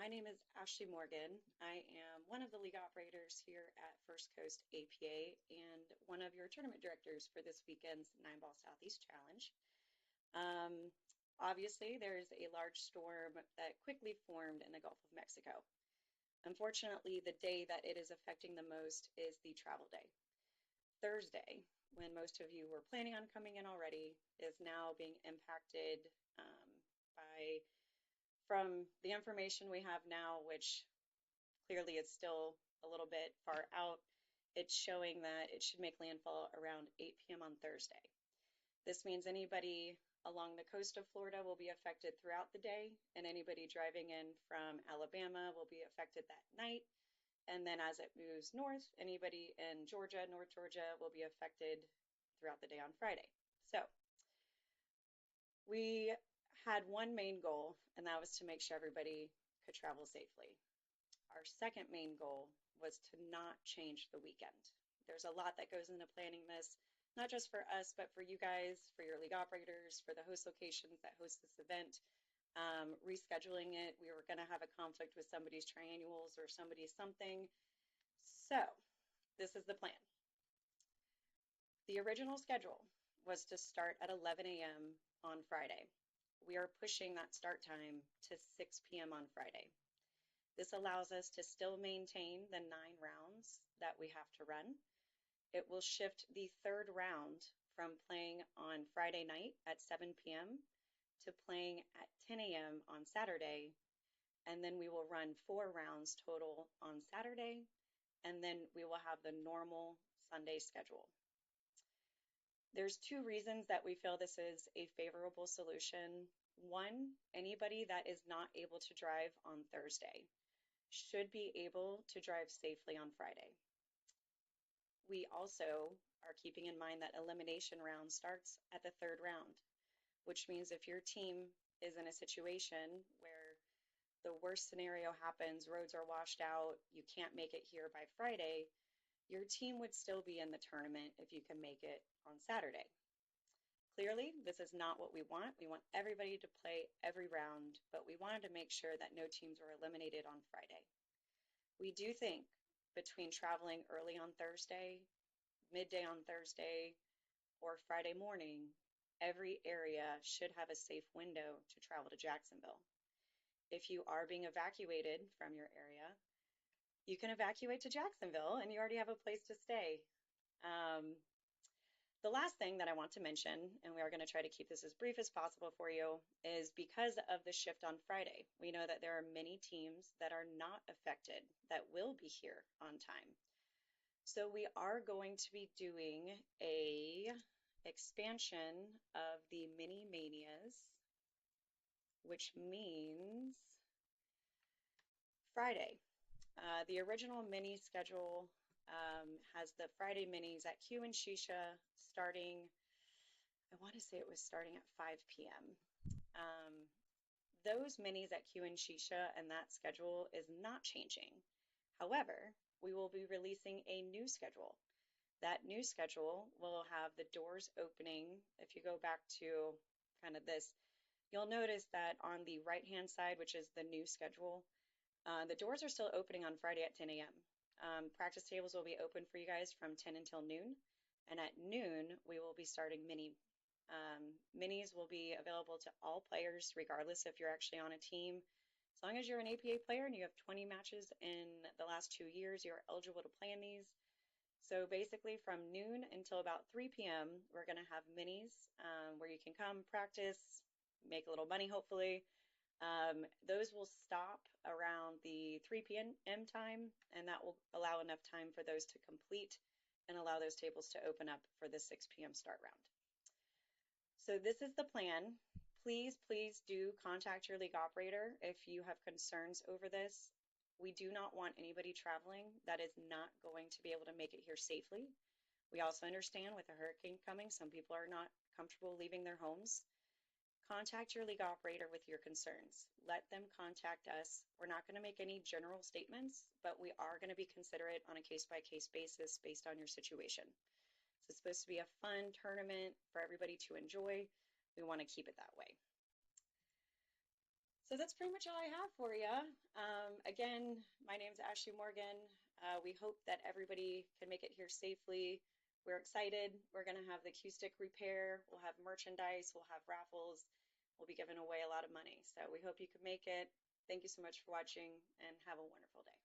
My name is Ashley Morgan. I am one of the league operators here at First Coast APA and one of your tournament directors for this weekend's 9 Ball Southeast Challenge. Um, Obviously, there's a large storm that quickly formed in the Gulf of Mexico. Unfortunately, the day that it is affecting the most is the travel day. Thursday, when most of you were planning on coming in already, is now being impacted um, by from the information we have now, which clearly is still a little bit far out, it's showing that it should make landfall around 8 p.m. on Thursday. This means anybody along the coast of Florida will be affected throughout the day, and anybody driving in from Alabama will be affected that night. And then as it moves north, anybody in Georgia, North Georgia, will be affected throughout the day on Friday. So we had one main goal, and that was to make sure everybody could travel safely. Our second main goal was to not change the weekend. There's a lot that goes into planning this, not just for us, but for you guys, for your league operators, for the host locations that host this event. Rescheduling it, we were going to have a conflict with somebody's triannuals or somebody's something. So this is the plan. The original schedule was to start at 11 a.m. on Friday. We are pushing that start time to 6 p.m. on Friday. This allows us to still maintain the 9 rounds that we have to run. It will shift the third round from playing on Friday night at 7 p.m. to playing at 10 a.m. on Saturday. And then we will run 4 rounds total on Saturday. And then we will have the normal Sunday schedule. There's 2 reasons that we feel this is a favorable solution. One, anybody that is not able to drive on Thursday should be able to drive safely on Friday. We also are keeping in mind that elimination round starts at the third round, which means if your team is in a situation where the worst scenario happens, roads are washed out, you can't make it here by Friday, your team would still be in the tournament if you can make it on Saturday. Clearly, this is not what we want. We want everybody to play every round, but we wanted to make sure that no teams were eliminated on Friday. We do think between traveling early on Thursday, midday on Thursday, or Friday morning, every area should have a safe window to travel to Jacksonville. If you are being evacuated from your area, you can evacuate to Jacksonville and you already have a place to stay. The last thing that I want to mention, and we are going to try to keep this as brief as possible for you, is because of the shift on Friday, we know that there are many teams that are not affected that will be here on time. So we are going to be doing a expansion of the mini manias, which means Friday. The original mini schedule has the Friday minis at Q and Shisha starting, I want to say it was starting at 5 p.m. Those minis at Q and Shisha and that schedule is not changing. However, we will be releasing a new schedule. That new schedule will have the doors opening. If you go back to kind of this, you'll notice that on the right-hand side, which is the new schedule, the doors are still opening on Friday at 10 a.m. Practice tables will be open for you guys from 10 until noon. And at noon, we will be starting minis will be available to all players, regardless if you're actually on a team. As long as you're an APA player and you have 20 matches in the last 2 years, you're eligible to play in these. So basically from noon until about 3 p.m., we're going to have minis where you can come practice, make a little money, hopefully. Those will stop around the 3 p.m. time, and that will allow enough time for those to complete and allow those tables to open up for the 6 p.m. start round. So this is the plan. Please do contact your league operator if you have concerns over this. We do not want anybody traveling that is not going to be able to make it here safely. We also understand with a hurricane coming, some people are not comfortable leaving their homes. Contact your league operator with your concerns. Let them contact us. We're not going to make any general statements, but we are going to be considerate on a case-by-case basis based on your situation. It's supposed to be a fun tournament for everybody to enjoy. We want to keep it that way. So that's pretty much all I have for you. Again, my name's Ashley Morgan. We hope that everybody can make it here safely. We're excited. We're going to have the Q stick repair. We'll have merchandise. We'll have raffles. We'll be giving away a lot of money. So we hope you can make it. Thank you so much for watching and have a wonderful day.